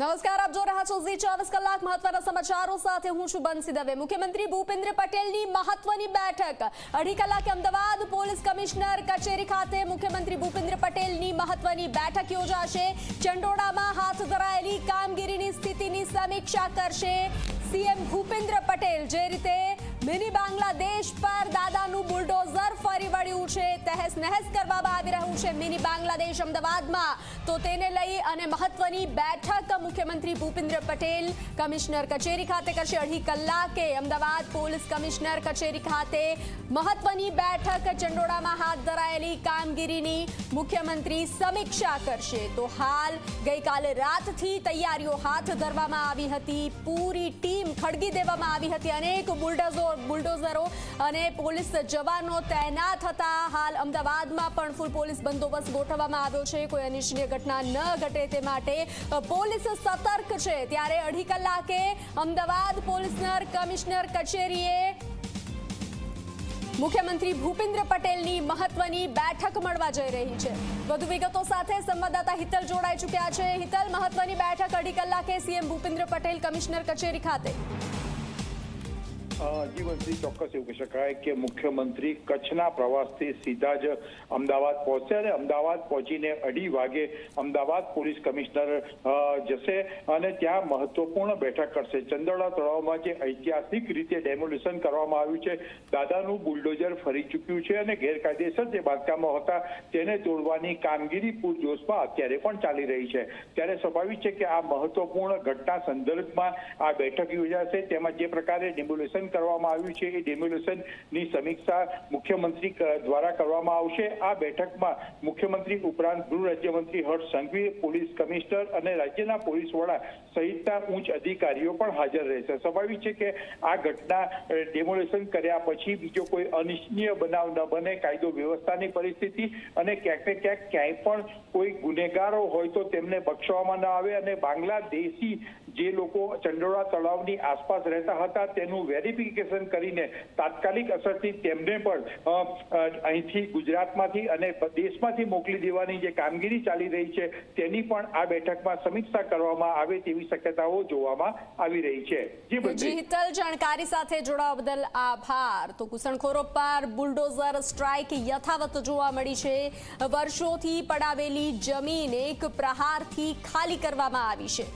નમસ્કાર, આપ જો રહ્યા છો ઝી 24 કલાક મહત્વના સમાચારો સાથે હું છું બંસી દવે। મુખ્યમંત્રી ભૂપેન્દ્ર પટેલની મહત્વની બેઠક 2.5 કલાકે અમદાવાદ પોલીસ કમિશનર કચેરી ખાતે મુખ્યમંત્રી ભૂપેન્દ્ર પટેલની મહત્વની બેઠક યોજાશે। ચંડોળામાં હાથ ધરાયેલી કામગીરીની સ્થિતિની સમીક્ષા કરશે સીએમ ભૂપેન્દ્ર પટેલ। જે રીતે મિની બાંગ્લાદેશ પર દાદાનું બુલડોઝર ફરી વળ્યું છે, તહેસ નહેસ કરવામાં આવી રહ્યું છે મિની બાંગ્લાદેશ અમદાવાદમાં, તો તેને લઈ અને મહત્વની બેઠક મુખ્યમંત્રી ભૂપેન્દ્ર પટેલ કમિશનર કચેરી ખાતે કરશે। 2.5 કલાકે અમદાવાદ પોલીસ કમિશનર કચેરી ખાતે મહત્વની બેઠક ચંડોળામાં હાથ ધરાયેલી કામગીરીની મુખ્યમંત્રી સમીક્ષા કરશે। તો હાલ ગઈકાલે રાતથી તૈયારીઓ હાથ ધરવામાં આવી હતી, પૂરી ટીમ ખડકી દેવામાં આવી હતી, અનેક બુલડોઝરો અને પોલીસ જવાનો તૈનાત હતા। હાલ અમદાવાદમાં પણ ફૂલ પોલીસ બંદોબસ્ત ગોઠવવામાં આવ્યો છે, કોઈ અનિચ્છનીય ઘટના ન ઘટે તે માટે પોલીસ સતર્ક છે। ત્યારે 2.5 કલાકે અમદાવાદ પોલીસના કમિશનર કચેરીએ મુખ્યમંત્રી ભૂપેન્દ્ર પટેલની મહત્વની બેઠક મળવા જઈ રહી છે। વધુ વિગતો સાથે સંવાદદાતા હિતલ જોડાઈ ચૂક્યા છે। હિતલ, મહત્વની બેઠક 2.5 કલાકે સીએમ ભૂપેન્દ્ર પટેલ કમિશનર કચેરી ખાતે। જીવનથી ચોક્કસ એવું કહી શકાય કે મુખ્યમંત્રી કચ્છના પ્રવાસથી સીધા જ અમદાવાદ પહોંચશે અને અમદાવાદ પહોંચીને 2:30 વાગે અમદાવાદ પોલીસ કમિશનર જશે અને ત્યાં મહત્વપૂર્ણ બેઠક કરશે। ચંદોળા તળાવમાં જે ઐતિહાસિક રીતે ડેમોલિશન કરવામાં આવ્યું છે, દાદાનું બુલડોઝર ફરી ચૂક્યું છે અને ગેરકાયદેસર જે બાંધકામો હતા તેને તોડવાની કામગીરી પૂરજોશમાં અત્યારે પણ ચાલી રહી છે। ત્યારે સ્વાભાવિક છે કે આ મહત્વપૂર્ણ ઘટના સંદર્ભમાં આ બેઠક યોજાશે। તેમાં જે પ્રકારે ડેમોલિશન કરવામાં આવ્યું છે એ ડેમોલિશનની સમીક્ષા મુખ્યમંત્રી દ્વારા કરવામાં આવશે। આ બેઠકમાં મુખ્યમંત્રી ઉપરાંત ગૃહ રાજ્યમંત્રી હર્ષ સંઘવી, પોલીસ કમિશનર અને રાજ્યના પોલીસ વડા સહિતના ઉચ્ચ અધિકારીઓ પણ હાજર રહેશે। સ્વાભાવિક છે કે આ ઘટના ડેમોલિશન કર્યા પછી બીજો કોઈ અનિચ્છનીય બનાવ ન બને, કાયદો વ્યવસ્થાની પરિસ્થિતિ અને ક્યાંક ને ક્યાંક ક્યાંય પણ કોઈ ગુનેગારો હોય તો તેમને બક્ષવામાં ન આવે અને બાંગ્લાદેશી જે લોકો ચંડોળા તળાવની આસપાસ રહેતા હતા તેનું વેરિફિકેશન કરીને તાત્કાલિક અસરથી તેમને પણ અહીંથી ગુજરાતમાંથી અને દેશમાંથી મોકલી દેવાની જે કામગીરી ચાલી રહી છે તેની પણ આ બેઠકમાં સમીક્ષા કરવામાં આવે તેવી શક્યતાઓ જોવામાં આવી રહી છે। જી હિતલ, જાણકારી સાથે જોડાવા બદલ આભાર। તો ઘૂસણખોરો પર બુલડોઝર સ્ટ્રાઇક યથાવત જોવા મળી છે। વર્ષોથી પડાવેલી જમીન એક પ્રહારથી ખાલી કરવામાં આવી છે।